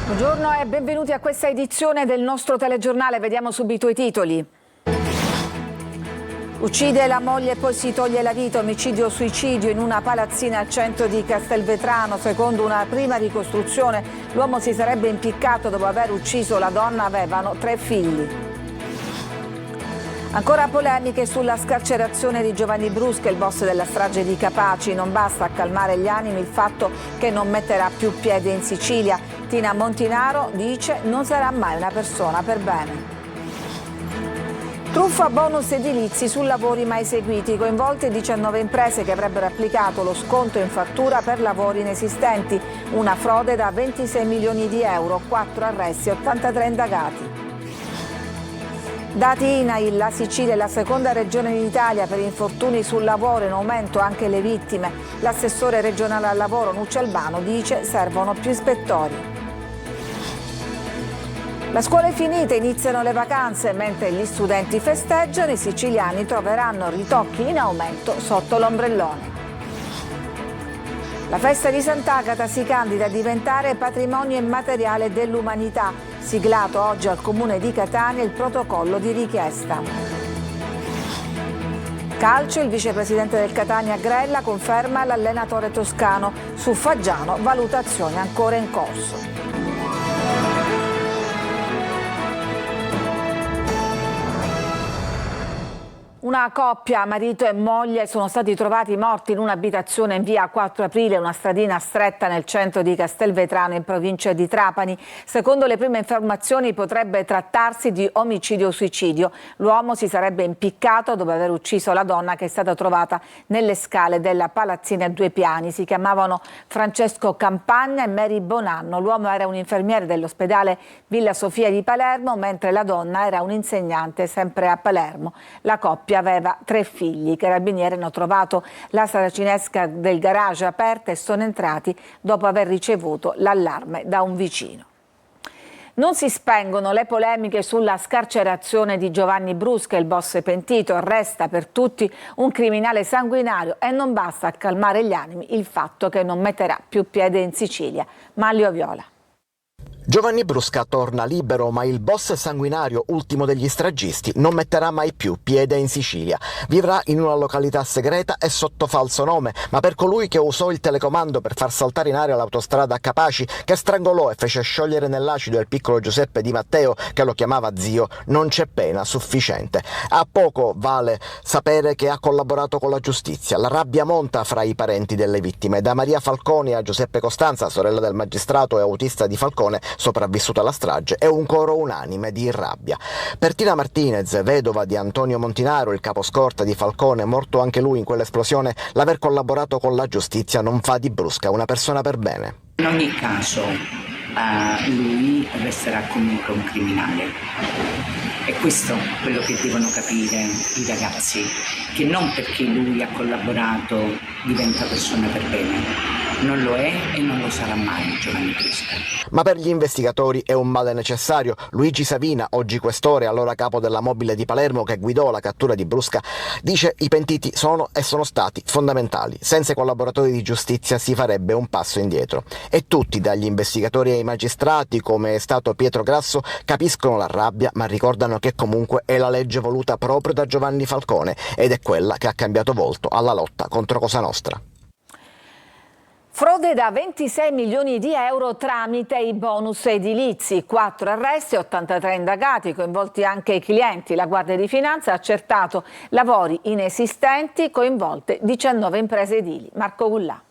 Buongiorno e benvenuti a questa edizione del nostro telegiornale. Vediamo subito i titoli. Uccide la moglie e poi si toglie la vita, omicidio-suicidio in una palazzina al centro di Castelvetrano. Secondo una prima ricostruzione, l'uomo si sarebbe impiccato dopo aver ucciso la donna, avevano 3 figli. Ancora polemiche sulla scarcerazione di Giovanni Brusca, il boss della strage di Capaci. Non basta a calmare gli animi il fatto che non metterà più piede in Sicilia. Tina Montinaro dice non sarà mai una persona per bene. Truffa bonus edilizi su lavori mai eseguiti, coinvolte 19 imprese che avrebbero applicato lo sconto in fattura per lavori inesistenti, una frode da 26 milioni di euro, 4 arresti e 83 indagati. Dati INAIL, la Sicilia è la seconda regione in Italia per infortuni sul lavoro, in aumento anche le vittime. L'assessore regionale al lavoro Nucci Albano dice servono più ispettori. La scuola è finita, iniziano le vacanze, mentre gli studenti festeggiano, i siciliani troveranno ritocchi in aumento sotto l'ombrellone. La festa di Sant'Agata si candida a diventare patrimonio immateriale dell'umanità. Siglato oggi al Comune di Catania il protocollo di richiesta. Calcio, il vicepresidente del Catania Grella conferma l'allenatore toscano. Su Faggiano, valutazione ancora in corso. Una coppia, marito e moglie, sono stati trovati morti in un'abitazione in via 4 Aprile, una stradina stretta nel centro di Castelvetrano in provincia di Trapani. Secondo le prime informazioni potrebbe trattarsi di omicidio-suicidio. L'uomo si sarebbe impiccato dopo aver ucciso la donna che è stata trovata nelle scale della palazzina a 2 piani. Si chiamavano Francesco Campagna e Mary Bonanno. L'uomo era un infermiere dell'ospedale Villa Sofia di Palermo, mentre la donna era un'insegnante sempre a Palermo. La coppia aveva 3 figli. I carabinieri hanno trovato la saracinesca del garage aperta e sono entrati dopo aver ricevuto l'allarme da un vicino. Non si spengono le polemiche sulla scarcerazione di Giovanni Brusca, il boss pentito. Resta per tutti un criminale sanguinario e non basta a calmare gli animi il fatto che non metterà più piede in Sicilia. Manlio Viola. Giovanni Brusca torna libero, ma il boss sanguinario, ultimo degli stragisti, non metterà mai più piede in Sicilia. Vivrà in una località segreta e sotto falso nome, ma per colui che usò il telecomando per far saltare in aria l'autostrada a Capaci, che strangolò e fece sciogliere nell'acido il piccolo Giuseppe Di Matteo, che lo chiamava zio, non c'è pena sufficiente. A poco vale sapere che ha collaborato con la giustizia. La rabbia monta fra i parenti delle vittime, da Maria Falconi a Giuseppe Costanza, sorella del magistrato e autista di Falcone, sopravvissuta alla strage, è un coro unanime di rabbia. Per Tina Martinez, vedova di Antonio Montinaro, il caposcorta di Falcone, morto anche lui in quell'esplosione, l'aver collaborato con la giustizia non fa di Brusca una persona per bene. In ogni caso, lui resterà comunque un criminale. È questo quello che devono capire i ragazzi, che non perché lui ha collaborato diventa persona per bene. Non lo è e non lo sarà mai Giovanni Brusca. Ma per gli investigatori è un male necessario. Luigi Savina, oggi questore, allora capo della mobile di Palermo che guidò la cattura di Brusca, dice i pentiti sono e sono stati fondamentali. Senza i collaboratori di giustizia si farebbe un passo indietro. E tutti, dagli investigatori ai magistrati, come è stato Pietro Grasso, capiscono la rabbia, ma ricordano che comunque è la legge voluta proprio da Giovanni Falcone ed è quella che ha cambiato volto alla lotta contro Cosa Nostra. Frode da 26 milioni di euro tramite i bonus edilizi, 4 arresti e 83 indagati, coinvolti anche i clienti. La Guardia di Finanza ha accertato lavori inesistenti, coinvolte 19 imprese edili. Marco Gullà.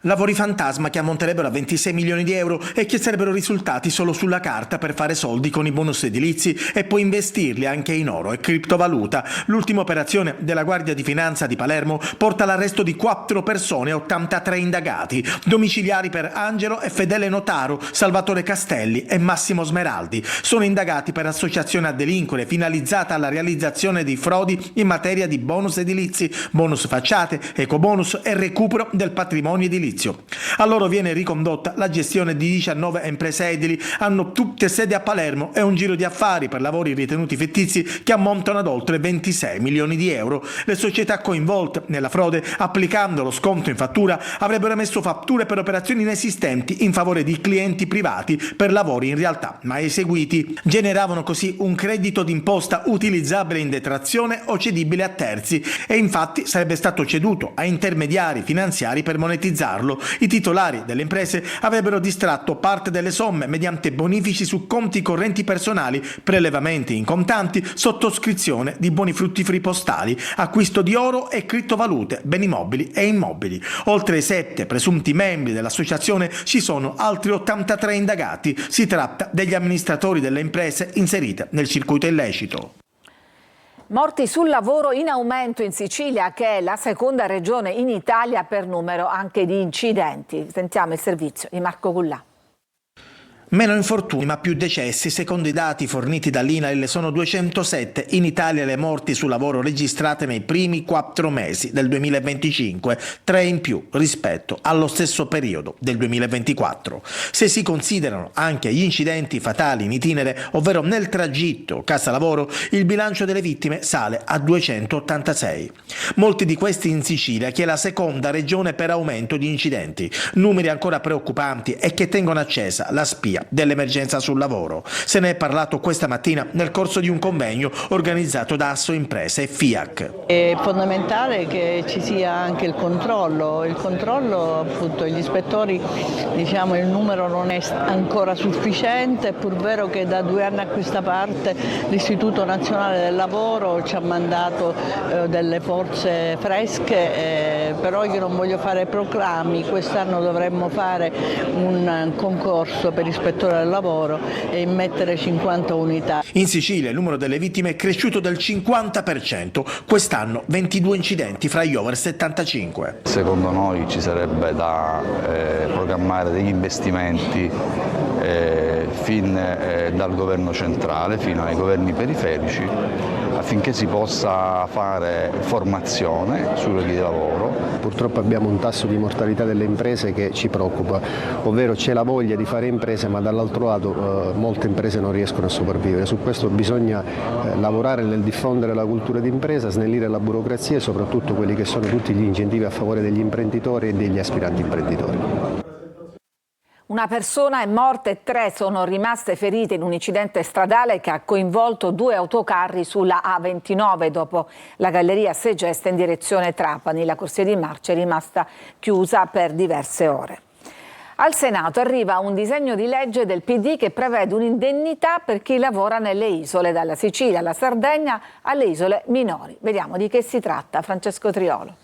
Lavori fantasma che ammonterebbero a 26 milioni di euro e che sarebbero risultati solo sulla carta per fare soldi con i bonus edilizi e poi investirli anche in oro e criptovaluta. L'ultima operazione della Guardia di Finanza di Palermo porta all'arresto di 4 persone e 83 indagati, domiciliari per Angelo e Fedele Notaro, Salvatore Castelli e Massimo Smeraldi. Sono indagati per associazione a delinquere finalizzata alla realizzazione di frodi in materia di bonus edilizi, bonus facciate, ecobonus e recupero del patrimonio edilizio. edilizio. A loro viene ricondotta la gestione di 19 imprese edili, hanno tutte sede a Palermo e un giro di affari per lavori ritenuti fittizi che ammontano ad oltre 26 milioni di euro. Le società coinvolte nella frode, applicando lo sconto in fattura, avrebbero emesso fatture per operazioni inesistenti in favore di clienti privati per lavori in realtà mai eseguiti. Generavano così un credito d'imposta utilizzabile in detrazione o cedibile a terzi e infatti sarebbe stato ceduto a intermediari finanziari per monetizzarlo. I titolari delle imprese avrebbero distratto parte delle somme mediante bonifici su conti correnti personali, prelevamenti in contanti, sottoscrizione di buoni fruttiferi postali, acquisto di oro e criptovalute, beni mobili e immobili. Oltre ai 7 presunti membri dell'associazione ci sono altri 83 indagati. Si tratta degli amministratori delle imprese inserite nel circuito illecito. Morti sul lavoro in aumento in Sicilia, che è la seconda regione in Italia per numero anche di incidenti. Sentiamo il servizio di Marco Cullà. Meno infortuni ma più decessi. Secondo i dati forniti dall'INAIL sono 207 in Italia le morti sul lavoro registrate nei primi 4 mesi del 2025, 3 in più rispetto allo stesso periodo del 2024. Se si considerano anche gli incidenti fatali in itinere, ovvero nel tragitto casa-lavoro, il bilancio delle vittime sale a 286. Molti di questi in Sicilia, che è la seconda regione per aumento di incidenti. Numeri ancora preoccupanti e che tengono accesa la spia dell'emergenza sul lavoro. Se ne è parlato questa mattina nel corso di un convegno organizzato da Assoimprese e FIAC. È fondamentale che ci sia anche il controllo, appunto gli ispettori, diciamo, il numero non è ancora sufficiente, è pur vero che da 2 anni a questa parte l'Istituto Nazionale del Lavoro ci ha mandato delle forze fresche, però io non voglio fare proclami, quest'anno dovremmo fare un concorso per ispettore del lavoro e immettere 50 unità. In Sicilia il numero delle vittime è cresciuto del 50%, quest'anno 22 incidenti fra gli over 75. Secondo noi ci sarebbe da programmare degli investimenti fin dal governo centrale fino ai governi periferici affinché si possa fare formazione sui luoghi di lavoro. Purtroppo abbiamo un tasso di mortalità delle imprese che ci preoccupa, ovvero c'è la voglia di fare imprese ma dall'altro lato molte imprese non riescono a sopravvivere. Su questo bisogna lavorare nel diffondere la cultura d'impresa, snellire la burocrazia e soprattutto quelli che sono tutti gli incentivi a favore degli imprenditori e degli aspiranti imprenditori. Una persona è morta e 3 sono rimaste ferite in un incidente stradale che ha coinvolto 2 autocarri sulla A29 dopo la galleria Segesta in direzione Trapani. La corsia di marcia è rimasta chiusa per diverse ore. Al Senato arriva un disegno di legge del PD che prevede un'indennità per chi lavora nelle isole, dalla Sicilia alla Sardegna alle isole minori. Vediamo di che si tratta. Francesco Triolo.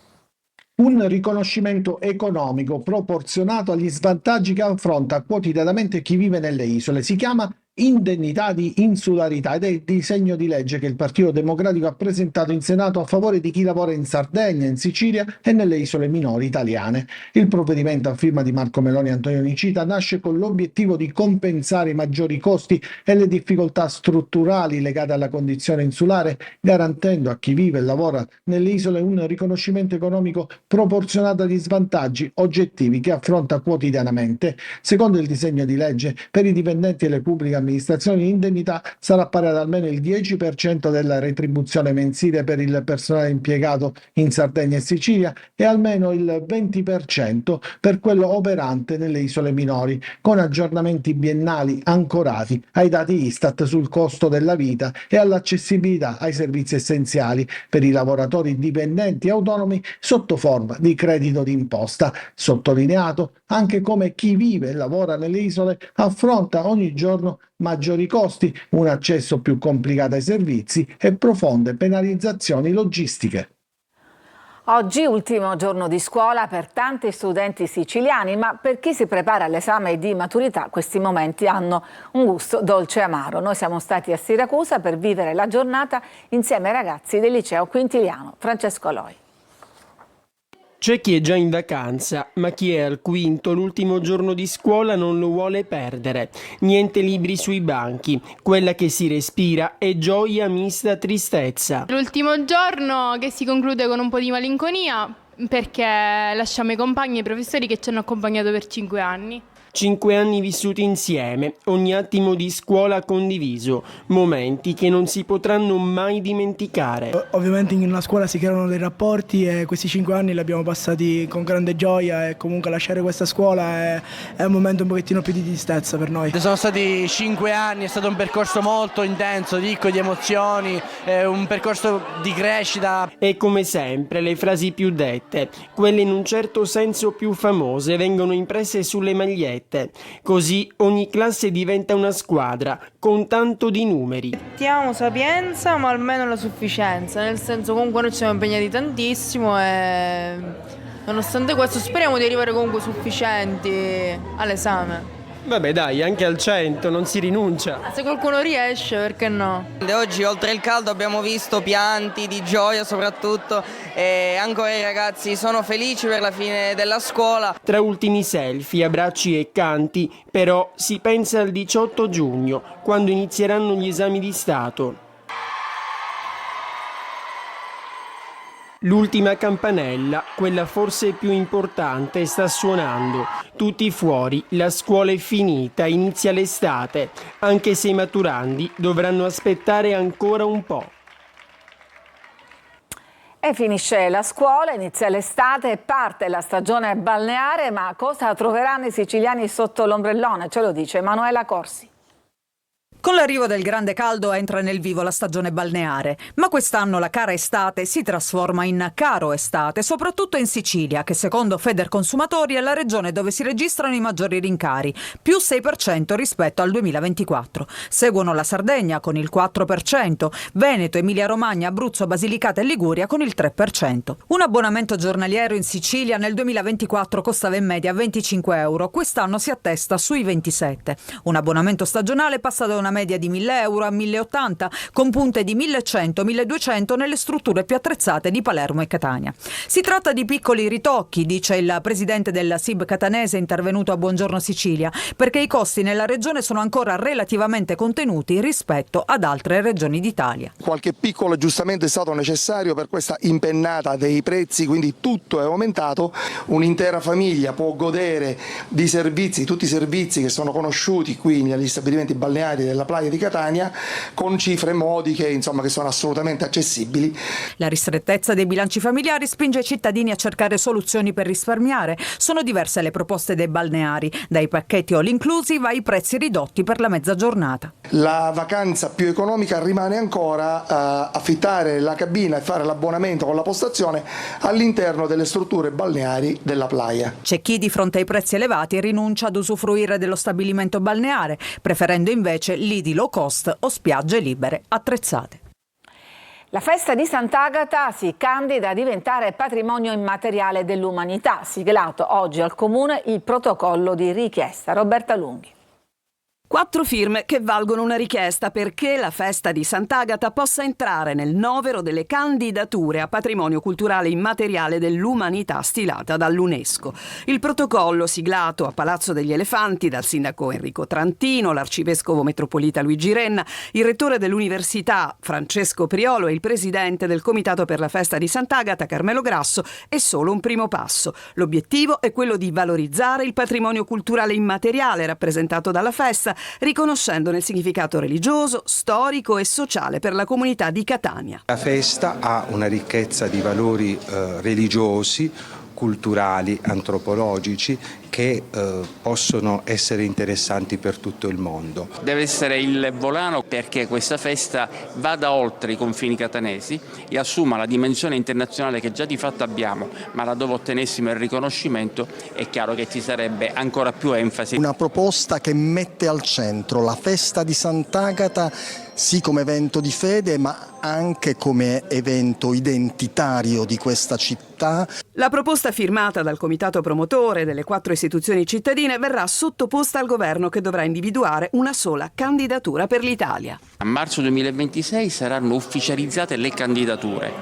Un riconoscimento economico proporzionato agli svantaggi che affronta quotidianamente chi vive nelle isole. Si chiama indennità di insularità ed è il disegno di legge che il Partito Democratico ha presentato in Senato a favore di chi lavora in Sardegna, in Sicilia e nelle isole minori italiane. Il provvedimento a firma di Marco Meloni e Antonio Nicita nasce con l'obiettivo di compensare i maggiori costi e le difficoltà strutturali legate alla condizione insulare, garantendo a chi vive e lavora nelle isole un riconoscimento economico proporzionato agli svantaggi oggettivi che affronta quotidianamente. Secondo il disegno di legge, per i dipendenti delle pubbliche amministrazioni l'indennità sarà pari ad almeno il 10% della retribuzione mensile per il personale impiegato in Sardegna e Sicilia e almeno il 20% per quello operante nelle isole minori, con aggiornamenti biennali ancorati ai dati Istat sul costo della vita e all'accessibilità ai servizi essenziali per i lavoratori dipendenti e autonomi sotto forma di credito d'imposta. Sottolineato anche come chi vive e lavora nelle isole affronta ogni giorno maggiori costi, un accesso più complicato ai servizi e profonde penalizzazioni logistiche. Oggi ultimo giorno di scuola per tanti studenti siciliani, ma per chi si prepara all'esame di maturità questi momenti hanno un gusto dolce e amaro. Noi siamo stati a Siracusa per vivere la giornata insieme ai ragazzi del liceo Quintiliano. Francesco Loi. C'è chi è già in vacanza, ma chi è al quinto l'ultimo giorno di scuola non lo vuole perdere. Niente libri sui banchi, quella che si respira è gioia mista tristezza. L'ultimo giorno che si conclude con un po' di malinconia, perché lasciamo i compagni e i professori che ci hanno accompagnato per 5 anni. 5 anni vissuti insieme, ogni attimo di scuola condiviso, momenti che non si potranno mai dimenticare. Ovviamente in una scuola si creano dei rapporti e questi 5 anni li abbiamo passati con grande gioia e comunque lasciare questa scuola è un momento un pochettino più di tristezza per noi. Sono stati 5 anni, è stato un percorso molto intenso, ricco di emozioni, un percorso di crescita. E come sempre le frasi più dette, quelle in un certo senso più famose, vengono impresse sulle magliette. Così ogni classe diventa una squadra con tanto di numeri. Mettiamo sapienza ma almeno la sufficienza, nel senso comunque noi ci siamo impegnati tantissimo e nonostante questo speriamo di arrivare comunque sufficienti all'esame. Vabbè dai, anche al 100 non si rinuncia. Se qualcuno riesce, perché no? Oggi oltre il caldo abbiamo visto pianti di gioia soprattutto e ancora i ragazzi sono felici per la fine della scuola. Tra ultimi selfie, abbracci e canti, però si pensa al 18 giugno, quando inizieranno gli esami di Stato. L'ultima campanella, quella forse più importante, sta suonando. Tutti fuori, la scuola è finita, inizia l'estate, anche se i maturandi dovranno aspettare ancora un po'. E finisce la scuola, inizia l'estate e parte la stagione balneare, ma cosa troveranno i siciliani sotto l'ombrellone? Ce lo dice Emanuela Corsi. Con l'arrivo del grande caldo entra nel vivo la stagione balneare, ma quest'anno la cara estate si trasforma in caro estate, soprattutto in Sicilia, che secondo Federconsumatori è la regione dove si registrano i maggiori rincari, più 6% rispetto al 2024. Seguono la Sardegna con il 4%, Veneto, Emilia-Romagna, Abruzzo, Basilicata e Liguria con il 3%. Un abbonamento giornaliero in Sicilia nel 2024 costava in media 25 euro, quest'anno si attesta sui 27. Un abbonamento stagionale passa da una media di 1.000 euro a 1.080, con punte di 1.100-1.200 nelle strutture più attrezzate di Palermo e Catania. Si tratta di piccoli ritocchi, dice il presidente della SIB catanese intervenuto a Buongiorno Sicilia, perché i costi nella regione sono ancora relativamente contenuti rispetto ad altre regioni d'Italia. Qualche piccolo aggiustamento è stato necessario per questa impennata dei prezzi, quindi tutto è aumentato, un'intera famiglia può godere di servizi, tutti i servizi che sono conosciuti qui negli stabilimenti balneari della Playa di Catania, con cifre modiche, insomma, che sono assolutamente accessibili. La ristrettezza dei bilanci familiari spinge i cittadini a cercare soluzioni per risparmiare. Sono diverse le proposte dei balneari, dai pacchetti all inclusive ai prezzi ridotti per la mezza giornata. La vacanza più economica rimane ancora affittare la cabina e fare l'abbonamento con la postazione all'interno delle strutture balneari della Playa. C'è chi di fronte ai prezzi elevati rinuncia ad usufruire dello stabilimento balneare, preferendo invece lidi low cost o spiagge libere attrezzate. La festa di Sant'Agata si candida a diventare patrimonio immateriale dell'umanità. Siglato oggi al Comune il protocollo di richiesta. Roberta Lunghi. 4 firme che valgono una richiesta perché la festa di Sant'Agata possa entrare nel novero delle candidature a patrimonio culturale immateriale dell'umanità stilata dall'UNESCO. Il protocollo, siglato a Palazzo degli Elefanti dal sindaco Enrico Trantino, l'arcivescovo metropolita Luigi Renna, il rettore dell'università Francesco Priolo e il presidente del comitato per la festa di Sant'Agata Carmelo Grasso, è solo un primo passo. L'obiettivo è quello di valorizzare il patrimonio culturale immateriale rappresentato dalla festa, riconoscendone il significato religioso, storico e sociale per la comunità di Catania. La festa ha una ricchezza di valori religiosi, culturali, antropologici che possono essere interessanti per tutto il mondo. Deve essere il volano perché questa festa vada oltre i confini catanesi e assuma la dimensione internazionale che già di fatto abbiamo, ma laddove ottenessimo il riconoscimento è chiaro che ci sarebbe ancora più enfasi. Una proposta che mette al centro la festa di Sant'Agata sì come evento di fede, ma anche come evento identitario di questa città. La proposta firmata dal comitato promotore delle 4 istituzioni cittadine verrà sottoposta al governo che dovrà individuare una sola candidatura per l'Italia. A marzo 2026 saranno ufficializzate le candidature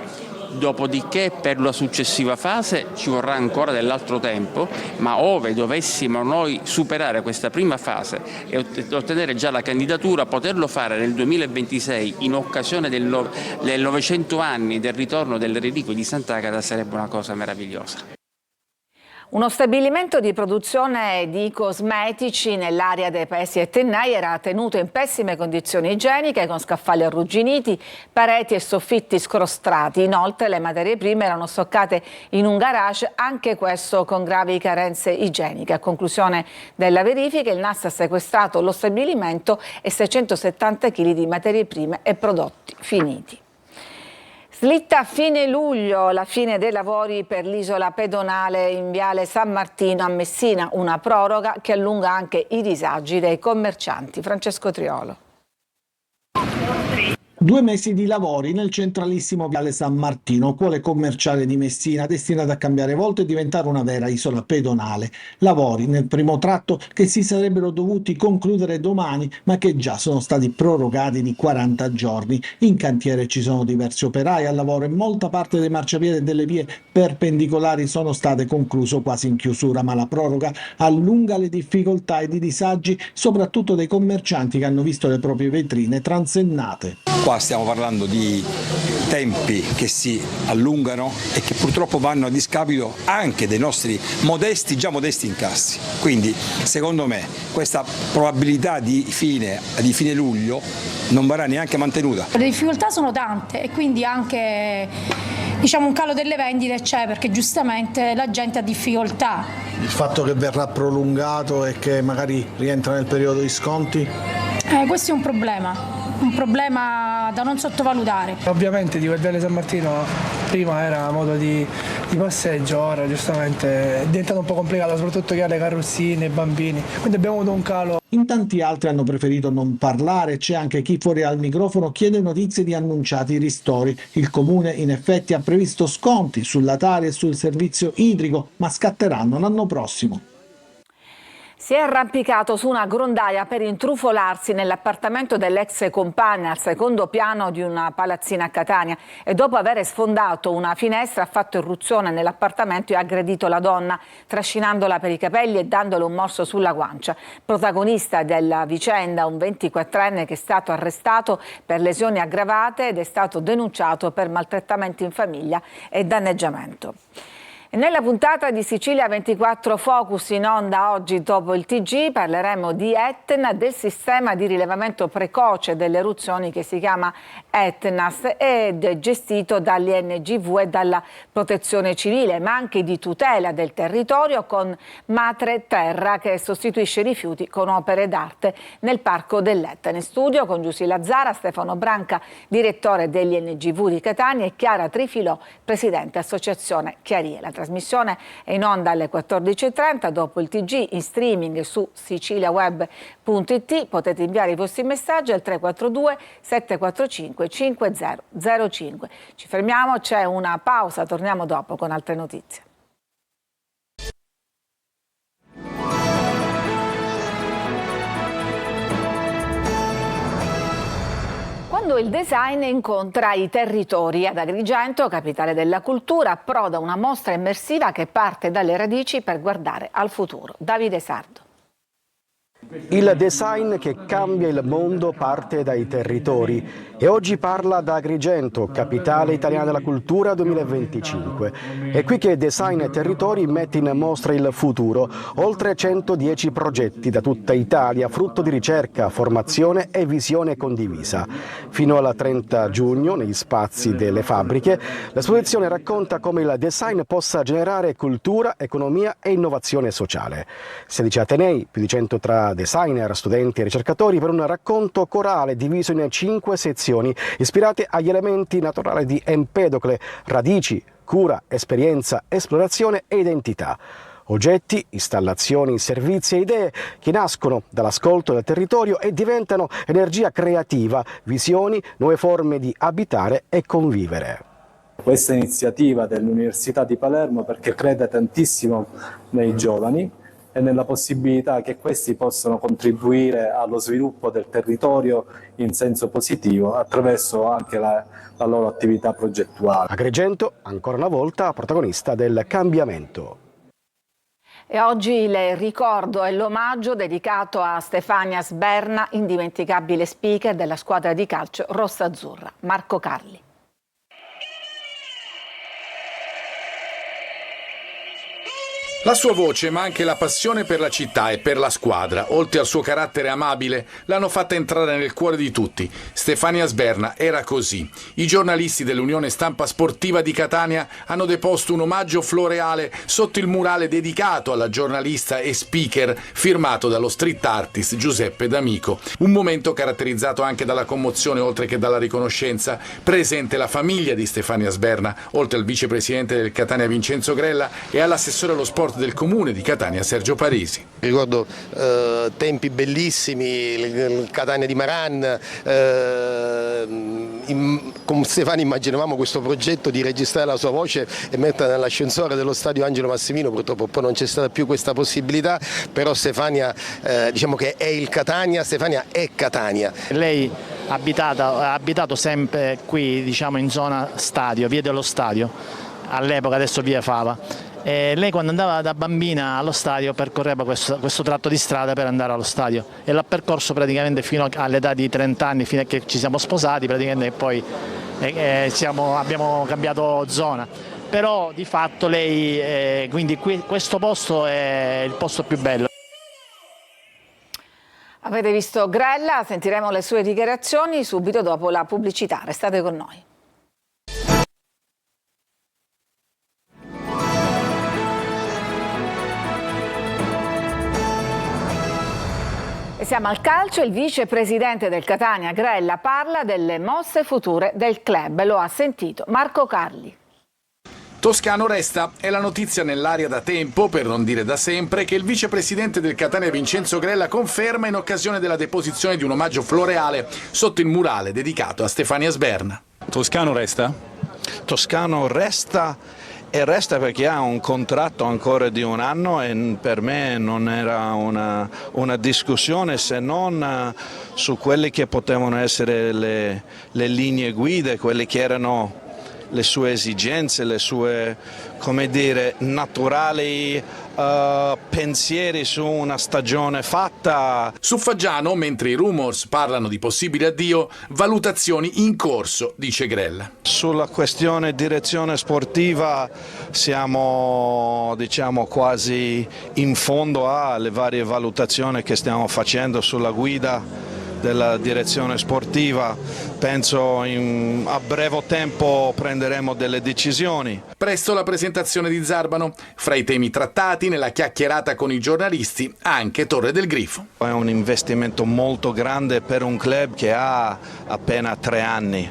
dopodiché per la successiva fase ci vorrà ancora dell'altro tempo, ma ove dovessimo noi superare questa prima fase e ottenere già la candidatura, poterlo fare nel 2026 in occasione del 900 anni del ritorno delle reliquie di Sant'Agata sarebbe una cosa meravigliosa. Uno stabilimento di produzione di cosmetici nell'area dei paesi etnei era tenuto in pessime condizioni igieniche, con scaffali arrugginiti, pareti e soffitti scrostati. Inoltre le materie prime erano stoccate in un garage, anche questo con gravi carenze igieniche. A conclusione della verifica il NAS ha sequestrato lo stabilimento e 670 kg di materie prime e prodotti finiti. Slitta a fine luglio la fine dei lavori per l'isola pedonale in Viale San Martino a Messina, una proroga che allunga anche i disagi dei commercianti. Francesco Triolo. 2 mesi di lavori nel centralissimo Viale San Martino, cuore commerciale di Messina, destinato a cambiare volto e diventare una vera isola pedonale. Lavori nel primo tratto che si sarebbero dovuti concludere domani, ma che già sono stati prorogati di 40 giorni. In cantiere ci sono diversi operai al lavoro e molta parte dei marciapiedi e delle vie perpendicolari sono state concluse quasi in chiusura, ma la proroga allunga le difficoltà ed i disagi, soprattutto dei commercianti che hanno visto le proprie vetrine transennate. Qua stiamo parlando di tempi che si allungano e che purtroppo vanno a discapito anche dei nostri già modesti incassi. Quindi secondo me questa probabilità di fine luglio non verrà neanche mantenuta. Le difficoltà sono tante e quindi anche un calo delle vendite c'è, perché giustamente la gente ha difficoltà. Il fatto che verrà prolungato e che magari rientra nel periodo di sconti? Questo è un problema da non sottovalutare. Ovviamente di quel Viale San Martino prima era modo di passeggio, ora giustamente è diventato un po' complicato, soprattutto chi ha le carrozzine, i bambini, quindi abbiamo avuto un calo. In tanti altri hanno preferito non parlare, c'è anche chi fuori al microfono chiede notizie di annunciati ristori. Il comune in effetti ha previsto sconti sulla Tari e sul servizio idrico, ma scatteranno l'anno prossimo. Si è arrampicato su una grondaia per intrufolarsi nell'appartamento dell'ex compagna al secondo piano di una palazzina a Catania e dopo aver sfondato una finestra ha fatto irruzione nell'appartamento e ha aggredito la donna, trascinandola per i capelli e dandole un morso sulla guancia. Protagonista della vicenda un 24enne che è stato arrestato per lesioni aggravate ed è stato denunciato per maltrattamenti in famiglia e danneggiamento. E nella puntata di Sicilia 24 Focus in onda oggi dopo il TG parleremo di Etna, del sistema di rilevamento precoce delle eruzioni che si chiama Etnas ed è gestito dall'INGV e dalla Protezione Civile, ma anche di tutela del territorio con Matre Terra che sostituisce i rifiuti con opere d'arte nel Parco dell'Etna. In studio con Giussi Lazzara, Stefano Branca, direttore dell'INGV di Catania e Chiara Trifilò, presidente Associazione Chiarie. La trasmissione è in onda alle 14.30, dopo il TG in streaming su siciliaweb.it. Potete inviare i vostri messaggi al 342 745 5005. Ci fermiamo, c'è una pausa, torniamo dopo con altre notizie. Quando il design incontra i territori, ad Agrigento, capitale della cultura, approda una mostra immersiva che parte dalle radici per guardare al futuro. Davide Sardo. Il design che cambia il mondo parte dai territori e oggi parla da Agrigento, capitale italiana della cultura 2025. È qui che Design e Territori mette in mostra il futuro. Oltre 110 progetti da tutta Italia, frutto di ricerca, formazione e visione condivisa. Fino al 30 giugno, negli spazi delle fabbriche, l'esposizione racconta come il design possa generare cultura, economia e innovazione sociale. 16 atenei, più di 100 tra designer, studenti e ricercatori per un racconto corale diviso in 5 sezioni ispirate agli elementi naturali di Empedocle: radici, cura, esperienza, esplorazione e identità. Oggetti, installazioni, servizi e idee che nascono dall'ascolto del territorio e diventano energia creativa, visioni, nuove forme di abitare e convivere. Questa iniziativa dell'Università di Palermo perché crede tantissimo nei giovani e nella possibilità che questi possano contribuire allo sviluppo del territorio in senso positivo attraverso anche la loro attività progettuale. Agrigento, ancora una volta, protagonista del cambiamento. E oggi il ricordo e l'omaggio dedicato a Stefania Sberna, indimenticabile speaker della squadra di calcio rossa-azzurra. Marco Carli. La sua voce, ma anche la passione per la città e per la squadra, oltre al suo carattere amabile, l'hanno fatta entrare nel cuore di tutti. Stefania Sberna era così. I giornalisti dell'Unione Stampa Sportiva di Catania hanno deposto un omaggio floreale sotto il murale dedicato alla giornalista e speaker, firmato dallo street artist Giuseppe D'Amico. Un momento caratterizzato anche dalla commozione, oltre che dalla riconoscenza. Presente la famiglia di Stefania Sberna, oltre al vicepresidente del Catania Vincenzo Grella e all'assessore allo sport del comune di Catania Sergio Parisi. Ricordo tempi bellissimi, il Catania di Maran, con Stefania immaginavamo questo progetto di registrare la sua voce e metterla nell'ascensore dello stadio Angelo Massimino, purtroppo poi non c'è stata più questa possibilità, però Stefania diciamo che è il Catania, Stefania è Catania. Lei ha abitato sempre qui, diciamo in zona stadio, via dello stadio, all'epoca, adesso via Fava. E lei quando andava da bambina allo stadio percorreva questo tratto di strada per andare allo stadio e l'ha percorso praticamente fino all'età di 30 anni, fino a che ci siamo sposati praticamente, e poi abbiamo cambiato zona. Però di fatto lei, quindi questo posto è il posto più bello. Avete visto Grella, sentiremo le sue dichiarazioni subito dopo la pubblicità. Restate con noi. E siamo al calcio. Il vicepresidente del Catania Grella parla delle mosse future del club. Lo ha sentito Marco Carli. Toscano resta, è la notizia nell'aria da tempo, per non dire da sempre, che il vicepresidente del Catania Vincenzo Grella conferma in occasione della deposizione di un omaggio floreale sotto il murale dedicato a Stefania Sberna. Toscano resta? Toscano resta. E resta perché ha un contratto ancora di un anno e per me non era una discussione se non su quelle che potevano essere le linee guida, quelle che erano le sue esigenze, le sue, come dire, naturali pensieri su una stagione fatta. Su Faggiano, mentre i rumors parlano di possibile addio, valutazioni in corso, dice Grella. Sulla questione direzione sportiva siamo, diciamo, quasi in fondo alle varie valutazioni che stiamo facendo sulla guida della direzione sportiva. Penso a breve tempo prenderemo delle decisioni. Presto la presentazione di Zarbano. Fra i temi trattati nella chiacchierata con i giornalisti anche Torre del Grifo. È un investimento molto grande per un club che ha appena 3 anni.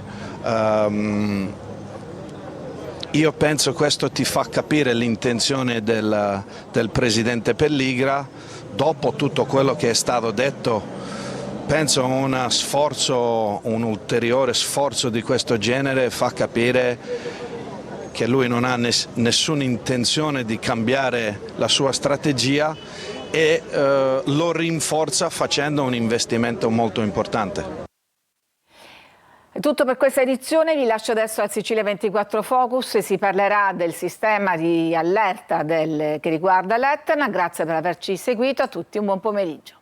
Io penso questo ti fa capire l'intenzione del presidente Pelligra. Dopo tutto quello che è stato detto, penso un ulteriore sforzo di questo genere fa capire che lui non ha nessuna intenzione di cambiare la sua strategia e lo rinforza facendo un investimento molto importante. È tutto per questa edizione, vi lascio adesso al Sicilia 24 Focus, si parlerà del sistema di allerta che riguarda l'Etna. Grazie per averci seguito, a tutti un buon pomeriggio.